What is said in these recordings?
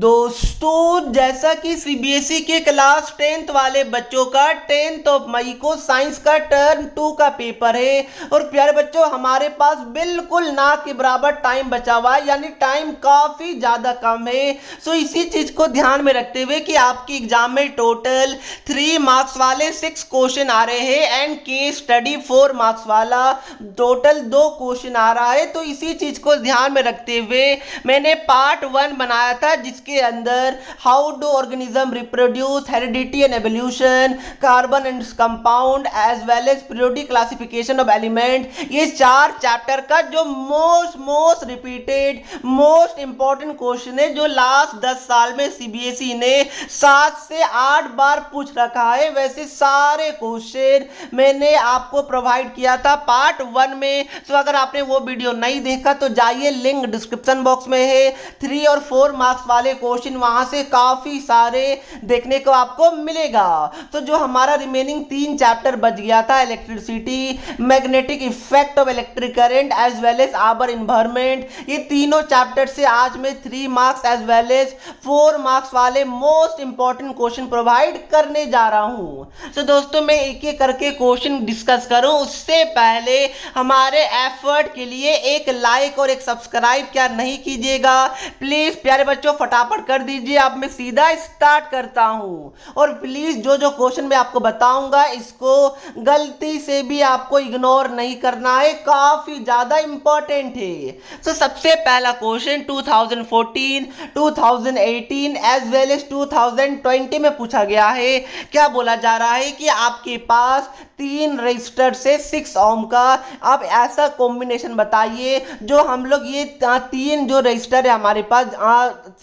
दोस्तों, जैसा कि सीबीएसई के क्लास 10th वाले बच्चों का 10 मई को साइंस का टर्म 2 का पेपर है और प्यारे बच्चों हमारे पास बिल्कुल ना के बराबर टाइम बचा हुआ है, यानी टाइम काफ़ी ज़्यादा कम है। सो इसी चीज़ को ध्यान में रखते हुए कि आपकी एग्जाम में टोटल 3 मार्क्स वाले 6 क्वेश्चन आ रहे हैं एंड केस स्टडी 4 मार्क्स वाला टोटल 2 क्वेश्चन आ रहा है। तो इसी चीज़ को ध्यान में रखते हुए मैंने पार्ट 1 बनाया था जिसके अंदर how do organism reproduce, heredity and evolution, carbon and compound as well as periodic classification of element, ये 4 चैप्टर का जो most repeated most important question है जो लास्ट 10 साल में सीबीएसई ने 7 से 8 बार पूछ रखा है। वैसे सारे क्वेश्चन मैंने आपको प्रोवाइड किया था पार्ट 1 में। तो अगर आपने वो वीडियो नहीं देखा तो जाइए, लिंक डिस्क्रिप्शन बॉक्स में है। 3 और 4 मार्क्स वाले क्वेश्चन वहां से काफी सारे देखने को आपको मिलेगा। तो जो हमारा रिमेनिंग 3 चैप्टर बच गया था, electricity, magnetic effect of electric current as well as our environment, ये तीनों चैप्टर से आज मैं 3 marks as well as 4 marks वाले मोस्ट इंपॉर्टेंट क्वेश्चन प्रोवाइड करने जा रहा हूं। तो दोस्तों मैं एक एक करके क्वेश्चन डिस्कस करूं उससे पहले हमारे एफर्ट के लिए एक लाइक और एक सब्सक्राइब क्या नहीं कीजिएगा प्लीज प्यारे बच्चों, फटाफट कर दीजिए। अब मैं सीधा स्टार्ट करता हूं और प्लीज जो जो क्वेश्चन मैं आपको बताऊंगा इसको गलती से भी आपको इग्नोर नहीं करना है, काफी ज्यादा इंपॉर्टेंट है। तो सबसे पहला क्वेश्चन 2014, 2018 एज वेल एज 2020 में पूछा गया है। क्या बोला जा रहा है कि आपके पास 3 रजिस्टर से 6 ओम का आप ऐसा कॉम्बिनेशन बताइए जो हम लोग ये 3 जो रजिस्टर है हमारे पास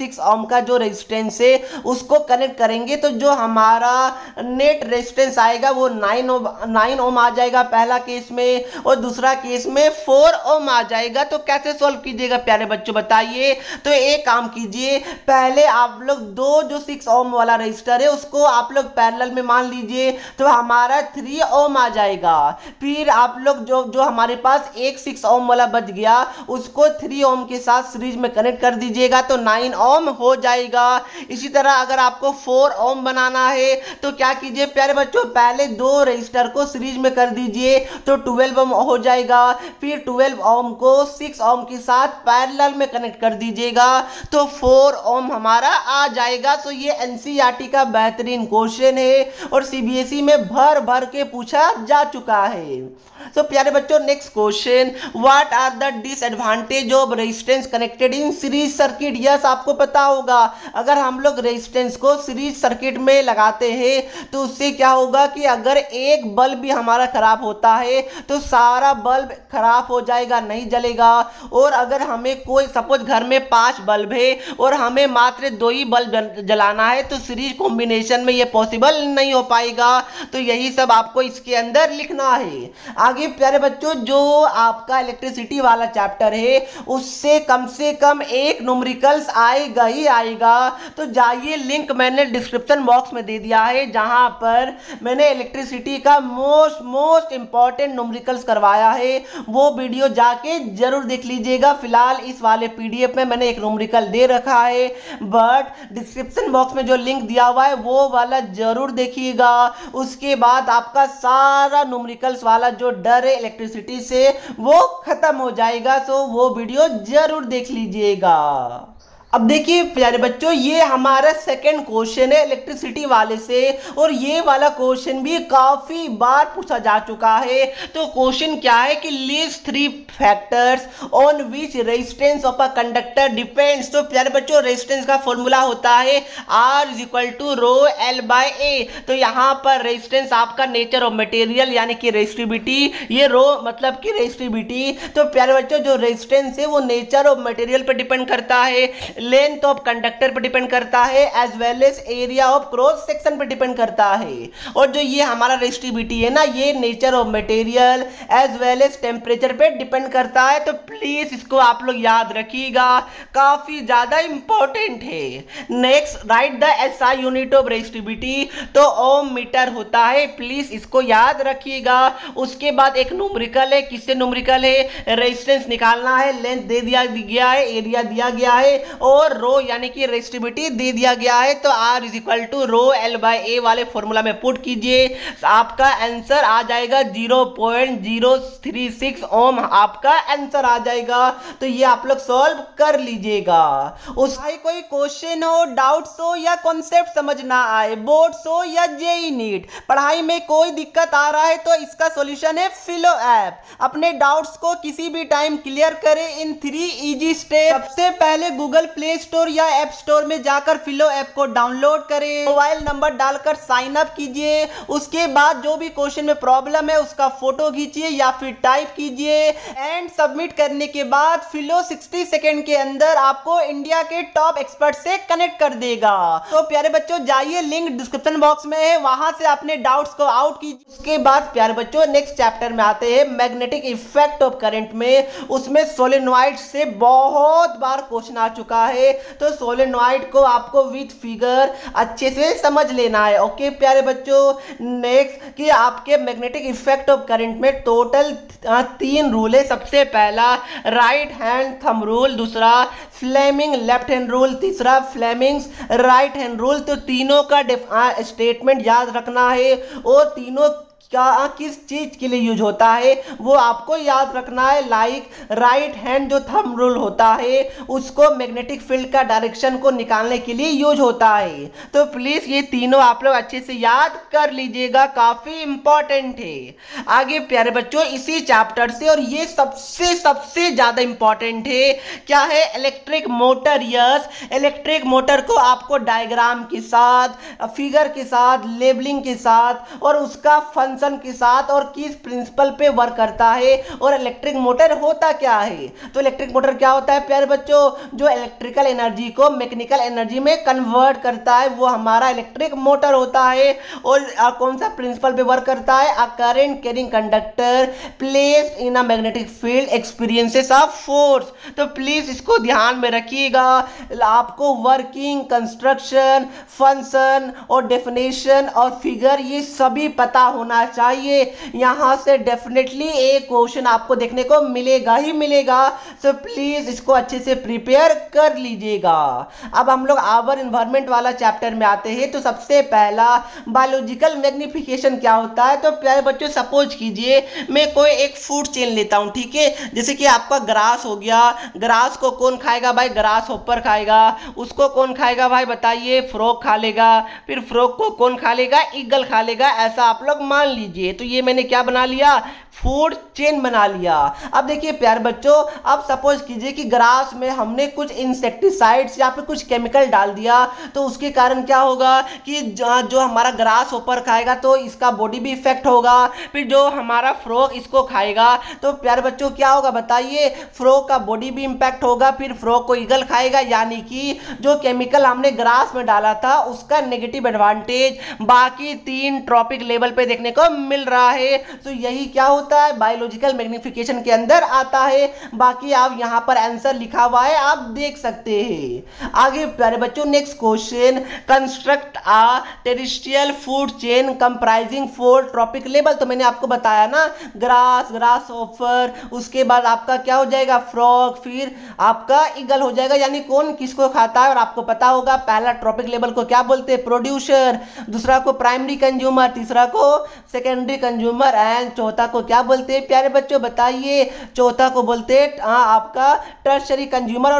6 ओम का जो रेजिस्टेंस है उसको कनेक्ट करेंगे तो जो हमारा नेट रेजिस्टेंस आएगा वो 9 ओम आ जाएगा पहला केस में, और दूसरा केस में 4 ओम आ जाएगा। तो कैसे सॉल्व कीजिएगा प्यारे बच्चों बताइए। तो एक काम कीजिए, पहले आप लोग दो जो 6 ओम वाला रजिस्टर है उसको आप लोग पैरेलल में मान लीजिए तो हमारा 3 ओम आ जाएगा। फिर आप लोग जो हमारे पास एक 6 ओम वाला बच गया उसको 3 ओम के साथ सीरीज में कनेक्ट कर दीजिएगा तो 9 ओम हो जाएगा। इसी तरह अगर आपको 4 ओम बनाना है तो क्या कीजिए प्यारे बच्चों, पहले 2 रजिस्टर को सीरीज में कर दीजिए तो 12 ओम हो जाएगा। फिर 12 ओम को 6 ओम के साथ पैरेलल में कनेक्ट कर दीजिएगा तो 4 ओम हमारा आ जाएगा। तो ये एनसीईआरटी का बेहतरीन क्वेश्चन है और सीबीएसई में भर भर के पूछा जा चुका है। तो प्यारे बच्चों next question, what are the disadvantage of resistance connected in series circuit. Yes, आपको पता होगा अगर हम लोग रेजिस्टेंस को सीरीज सर्किट में लगाते हैं तो उससे क्या होगा कि अगर एक बल्ब भी हमारा खराब होता है तो सारा बल्ब खराब हो जाएगा, नहीं जलेगा। और अगर हमें कोई सपोज घर में 5 बल्ब है और हमें मात्र 2 ही बल्ब जलाना है तो सीरीज कॉम्बिनेशन में ये पॉसिबल नहीं हो पाएगा। तो यही सब आपको इसके अंदर लिखना है। आगे प्यारे बच्चों जो आपका इलेक्ट्रिसिटी वाला चैप्टर है उससे कम एक न्यूमेरिकल्स आएगा ही आएगा। तो जाइए, लिंक मैंने डिस्क्रिप्शन बॉक्स में दे दिया है जहां पर मैंने इलेक्ट्रिसिटी का मोस्ट इंपॉर्टेंट न्यूमेरिकल्स करवाया है, वो वीडियो जाके जरूर देख लीजिएगा। फिलहाल इस वाले पीडीएफ में मैंने एक न्यूमेरिकल दे रखा है बट डिस्क्रिप्शन बॉक्स में जो लिंक दिया हुआ है वो वाला जरूर देखिएगा। उसके बाद आपका सारा न्यूमेरिकल्स वाला जो डर है इलेक्ट्रिसिटी से वो खत्म हो जाएगा। तो वो वीडियो जरूर देख लीजिएगा। अब देखिए प्यारे बच्चों ये हमारा सेकंड क्वेश्चन है इलेक्ट्रिसिटी वाले से और ये वाला क्वेश्चन भी काफी बार पूछा जा चुका है। तो क्वेश्चन क्या है कि list 3 factors on which resistance of a conductor depends. तो प्यारे बच्चों रेजिस्टेंस का फॉर्मूला होता है R = ρL/A। तो यहाँ पर रेजिस्टेंस आपका नेचर ऑफ मटेरियल यानी कि रेजिस्टिविटी, ये रो मतलब कि रेजिस्टिविटी। तो प्यारे बच्चों जो रेजिस्टेंस है वो नेचर ऑफ मटेरियल पर डिपेंड करता है, लेंथ ऑफ कंडक्टर पर डिपेंड करता है as well as area of cross section पर डिपेंड करता है। और जो ये हमारा रेजिस्टिविटी है ना ये nature of material as well as temperature पे डिपेंड करता है। तो प्लीज इसको आप लोग याद रखिएगा, काफी ज्यादा इंपॉर्टेंट है। Next, right the SI unit of resistivity. तो ओम मीटर होता है, प्लीज इसको याद रखिएगा। उसके बाद एक न्यूमेरिकल है, किससे न्यूमेरिकल है, रेजिस्टेंस निकालना है, लेंथ दे दिया गया है, एरिया दिया गया है और रो यानी कि रेसिस्टिविटी दे दिया गया है, तो R is equal to rho L by A वाले फॉर्मूला में पुट कीजिए, आपका आंसर आ जाएगा 0.036 ओम, आपका आंसर आ जाएगा। तो ये आप लोग सॉल्व कर लीजिएगा। उस भाई कोई क्वेश्चन हो, डाउट्स हो या कॉन्सेप्ट समझ ना आए, बोर्ड्स हो या जेई नीट, पढ़ाई में कोई दिक्कत आ रहा है तो इसका सॉल्यूशन है फिलो ऐप। अपने डाउट्स को किसी भी टाइम क्लियर करें इन 3 इजी स्टेप। सबसे पहले गूगल प्ले स्टोर या ऐप स्टोर में जाकर फिलो ऐप को डाउनलोड करें, मोबाइल नंबर डालकर साइन अप कीजिए, उसके बाद जो भी क्वेश्चन में प्रॉब्लम है उसका फोटो खींचिए या फिर टाइप कीजिए एंड सबमिट करने के बाद फिलो 60 सेकंड के अंदर आपको इंडिया के टॉप एक्सपर्ट से कनेक्ट कर देगा। तो प्यारे बच्चों जाइए, लिंक डिस्क्रिप्शन बॉक्स में है, वहां से अपने डाउट्स को आउट कीजिए। उसके बाद प्यारे बच्चों नेक्स्ट चैप्टर में आते हैं मैग्नेटिक इफेक्ट ऑफ करंट में। उसमें सोलेनॉइड से बहुत बार क्वेश्चन आ चुका है, तो सोलेनॉइड को आपको विथ फिगर अच्छे से समझ लेना है। ओके प्यारे बच्चों, नेक्स्ट कि आपके मैग्नेटिक इफेक्ट ऑफ करंट में टोटल 3 रूल है। सबसे पहला राइट हैंड थंब रूल, दूसरा फ्लेमिंग लेफ्ट हैंड रूल, तीसरा फ्लेमिंग्स राइट हैंड रूल। तो तीनों का स्टेटमेंट याद रखना है और तीनों क्या किस चीज के लिए यूज होता है वो आपको याद रखना है। लाइक राइट हैंड जो थंब रूल होता है उसको मैग्नेटिक फील्ड का डायरेक्शन को निकालने के लिए यूज होता है। तो प्लीज ये तीनों आप लोग अच्छे से याद कर लीजिएगा, काफी इंपॉर्टेंट है। आगे प्यारे बच्चों इसी चैप्टर से, और ये सबसे ज्यादा इंपॉर्टेंट है, क्या है electric motor. Yes, electric motor को आपको डायग्राम के साथ, फिगर के साथ, लेबलिंग के साथ और उसका फंक्शन के साथ और किस प्रिंसिपल पे वर्क करता है और इलेक्ट्रिक मोटर होता क्या है। तो इलेक्ट्रिक मोटर क्या होता है प्यारे बच्चों, जो इलेक्ट्रिकल एनर्जी को मैकेनिकल एनर्जी में कन्वर्ट करता है वो हमारा इलेक्ट्रिक मोटर होता है। और कौन सा प्रिंसिपल पे वर्क करता है, a current carrying conductor placed in a magnetic field experiences of force. तो प्लीज इसको ध्यान में रखिएगा, आपको वर्किंग, कंस्ट्रक्शन, फंक्शन और डेफिनेशन और फिगर ये सभी पता होना चाहिए। यहां से डेफिनेटली एक क्वेश्चन आपको देखने को मिलेगा ही मिलेगा। सो प्लीज इसको अच्छे से प्रिपेयर कर लीजिएगा। अब हम लोग आवर एनवायरनमेंट वाला चैप्टर में आते हैं। तो सबसे पहला बायोलॉजिकल मैग्निफिकेशन क्या होता है। तो प्यारे बच्चों सपोज कीजिए मैं कोई एक फूड चेन लेता हूं, ठीक है, जैसे कि आपका ग्रास हो गया। ग्रास को कौन खाएगा भाई, ग्रास होपर खाएगा। उसको कौन खाएगा भाई बताइए, फ्रॉग खा लेगा। फिर फ्रॉग को कौन खा लेगा, ईगल खा लेगा। ऐसा आप लोग मान लीजिए। तो ये मैंने क्या बना लिया, फूड चेन बना लिया। अब देखिए प्यारे बच्चों, अब सपोज कीजिए कि ग्रास में हमने कुछ इंसेक्टिसाइड्स या फिर कुछ केमिकल डाल दिया, तो उसके कारण क्या होगा कि जो हमारा ग्रास ऊपर खाएगा तो इसका बॉडी भी इफेक्ट होगा। फिर जो हमारा फ्रॉग इसको खाएगा तो प्यारे बच्चों क्या होगा बताइए, फ्रॉग का बॉडी भी इंपैक्ट होगा। फिर फ्रॉग को ईगल खाएगा, यानी कि जो केमिकल हमने ग्रास में डाला था उसका नेगेटिव एडवांटेज बाकी 3 ट्रॉपिक लेवल पे देखने को मिल रहा है। तो यही क्या होता है, बायोलॉजिकल मैग्निफिकेशन के अंदर आता है। बाकी आप यहां पर आंसर लिखा हुआ है, आप देख सकते हैं। आगे प्यारे बच्चों next question, construct a terrestrial food chain comprising 4 trophic level. तो मैंने आपको बताया ना, ग्रास, ग्रास ऑफर, उसके बाद आपका क्या हो जाएगा फ्रॉग, फिर आपका ईगल हो जाएगा। यानी कौन किसको खाता है और आपको पता होगा। पहला ट्रॉपिक लेवल को क्या बोलते हैं, प्रोड्यूसर, दूसरा को प्राइमरी कंज्यूमर, तीसरा को सेकेंडरी कंज्यूमर एंड चौथा को क्या बोलते हैं प्यारे बच्चों बताइए, चौथा को बोलते हैं आपका टर्शरी कंज्यूमर।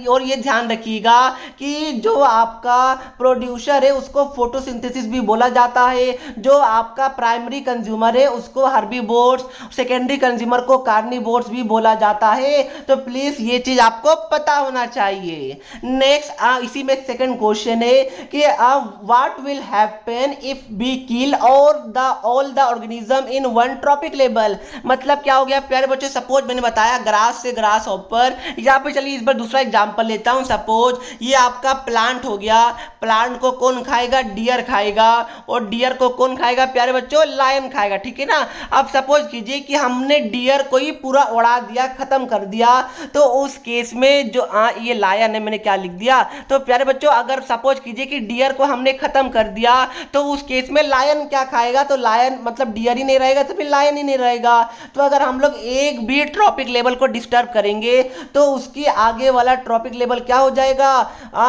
और ये ध्यान रखिएगा कि जो आपका प्रोड्यूसर है उसको फोटोसिंथेसिस भी बोला जाता है, जो आपका प्राइमरी कंज्यूमर है उसको हर्बीवोर्स, सेकेंडरी कंज्यूमर को कार्निवोर्स भी बोला जाता है। तो प्लीज ये चीज आपको पता होना चाहिए। नेक्स्ट इसी में सेकंड क्वेश्चन है कि what will happen if we kill all the organism in one trophic level. मतलब क्या हो गया प्यारे बच्चों, सपोज मैंने बताया ग्रास से ग्रास ऊपर, या फिर चलिए इस बार दूसरा एग्जांपल लेता हूं। सपोज ये आपका प्लांट हो गया, प्लांट को कौन खाएगा, डियर खाएगा। और डियर को कौन खाएगा प्यारे बच्चों, लायन खाएगा, ठीक है ना। अब सपोज कीजिए कि हमने डियर को ही पूरा उड़ा दिया, खत्म कर दिया, तो उस केस में जो ये लायन है, मैंने क्या लिख दिया। तो प्यारे बच्चों अगर सपोज कीजिए कि डियर को हमने खत्म कर दिया, तो उस केस में लायन क्या खाएगा, तो लायन मतलब डियर ही नहीं रहेगा, तो फिर लायन ही नहीं रहेगा। रहेगा। तो अगर हम लोग एक भी ट्रॉपिक लेवल को डिस्टर्ब करेंगे तो उसकी आगे वाला ट्रॉपिक लेवल क्या हो जाएगा,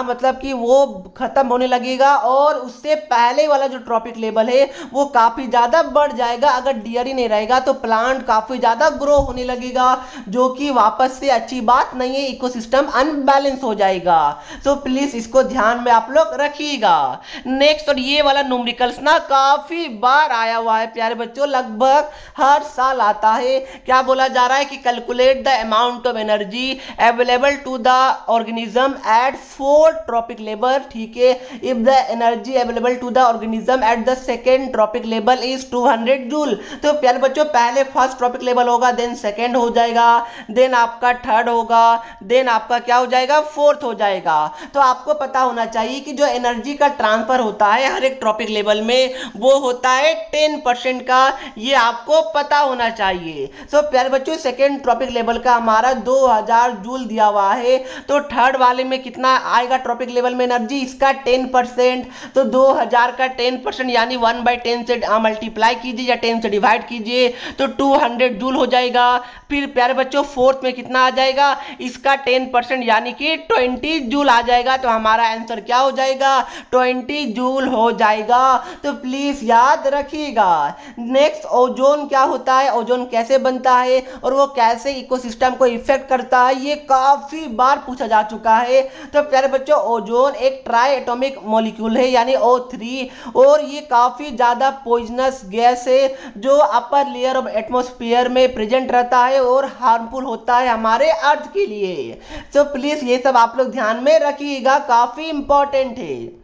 मतलब कि वो खत्म होने लगेगा और उससे पहले वाला जो ट्रॉपिक लेवल है वो काफी ज्यादा बढ़ जाएगा। अगर डियर ही नहीं रहेगा तो प्लांट काफी ज्यादा ग्रो होने लगेगा, जो कि वापस से अच्छी बात नहीं है, इकोसिस्टम अनबैलेंस हो जाएगा। तो प्लीज इसको ध्यान में आप लोग रखिएगा। नेक्स्ट, और ये वाला न्यूमेरिकल्स ना काफी बार आया हुआ है प्यारे बच्चों, लगभग हर साल आता है। क्या बोला जा रहा है कि calculate the amount of energy available to the organism at 4 trophic level, ठीक है, if the energy available to the organism at the second trophic level is 200 joule. तो प्यारे बच्चों पहले फर्स्ट ट्रॉपिक लेवल होगा, देन सेकेंड हो जाएगा, then आपका थर्ड होगा, देन आपका क्या हो जाएगा, फोर्थ हो जाएगा। तो आपको पता होना चाहिए कि जो एनर्जी का ट्रांसफर होता है हर एक ट्रॉपिक लेवल में वो होता है 10% का, ये आपको पता होना चाहिए। सो प्यारे बच्चों सेकेंड ट्रॉपिक लेवल का हमारा 2000 जूल दिया हुआ है, तो थर्ड वाले में कितना आएगा ट्रॉपिक लेवल में एनर्जी, इसका 10%। तो 2000 का 10% यानी 1/10 से मल्टीप्लाई कीजिए या 10 से डिवाइड कीजिए तो 200 जूल हो जाएगा। फिर प्यारे बच्चों फोर्थ में कितना आ जाएगा, इसका 10% यानी कि 20 जूल आ जाएगा। तो हमारा आंसर क्या हो जाएगा, 20 जूल हो जाएगा। तो प्लीज याद रखिएगा। नेक्स्ट, ओजोन क्या होता है, ओजोन कैसे बनता है और वो कैसे इकोसिस्टम को इफेक्ट करता है, ये काफी बार पूछा जा चुका है। तो प्यारे बच्चों ओजोन एक ट्राई एटॉमिक मॉलिक्यूल है यानी O3, और ये काफी ज्यादा पॉइजनस गैस है जो अपर लेयर ऑफ एटमॉस्फेयर में प्रेजेंट रहता है और हार्मफुल होता है हमारे अर्थ के लिए। तो प्लीज ये सब आप लोग ध्यान में रखिएगा, काफी इंपॉर्टेंट है।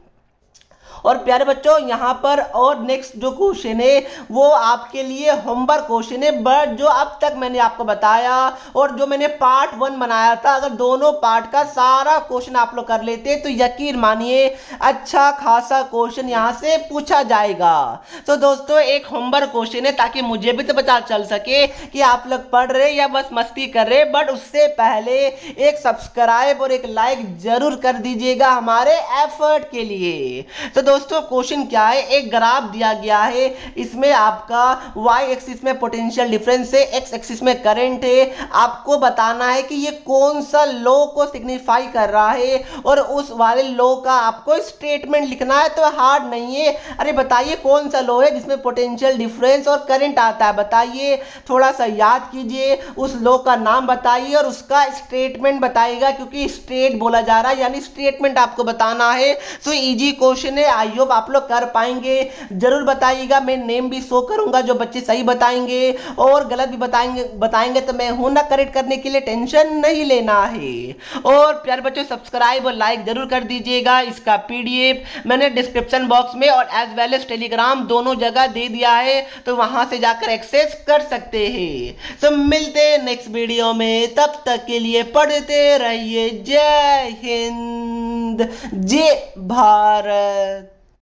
और प्यारे बच्चों यहाँ पर और नेक्स्ट जो क्वेश्चन है वो आपके लिए होमवर्क क्वेश्चन है, बट जो अब तक मैंने आपको बताया और जो मैंने पार्ट 1 बनाया था, अगर दोनों पार्ट का सारा क्वेश्चन आप लोग कर लेते तो यकीन मानिए अच्छा खासा क्वेश्चन यहाँ से पूछा जाएगा। तो दोस्तों एक होमवर्क क्वेश्चन है ताकि मुझे भी तो पता चल सके कि आप लोग पढ़ रहे या बस मस्ती कर रहे, बट उससे पहले एक सब्सक्राइब और एक लाइक जरूर कर दीजिएगा हमारे एफर्ट के लिए। तो दोस्तों क्वेश्चन क्या है, एक ग्राफ दिया गया है, इसमें आपका y एक्सिस में पोटेंशियल डिफरेंस है, x एक्सिस में करंट है। आपको बताना है कि ये कौन सा लॉ को सिग्निफाई कर रहा है और उस वाले लॉ का आपको स्टेटमेंट लिखना है। तो हार्ड नहीं है, अरे बताइए कौन सा लॉ है जिसमें पोटेंशियल डिफरेंस और करंट आता है, बताइए, थोड़ा सा याद कीजिए, उस लॉ का नाम बताइए और उसका स्टेटमेंट बताइएगा, क्योंकि स्टेट बोला जा रहा है यानी स्टेटमेंट आपको बताना है। तो इजी क्वेश्चन है, आई होप आप लोग कर पाएंगे। जरूर बताइएगा, मैं नेम भी शो करूंगा जो बच्चे सही बताएंगे, और गलत भी बताएंगे तो मैं हूं ना करेक्ट करने के लिए, टेंशन नहीं लेना है। और प्यारे बच्चों सब्सक्राइब और लाइक जरूर कर दीजिएगा। इसका पीडीएफ मैंने डिस्क्रिप्शन बॉक्स में और एज वेल एज टेलीग्राम दोनों जगह दे दिया है, तो वहां से जाकर एक्सेस कर सकते हैं। तो मिलते हैं नेक्स्ट वीडियो में, तब तक के लिए पढ़ते रहिए। जय हिंद, जय भारत।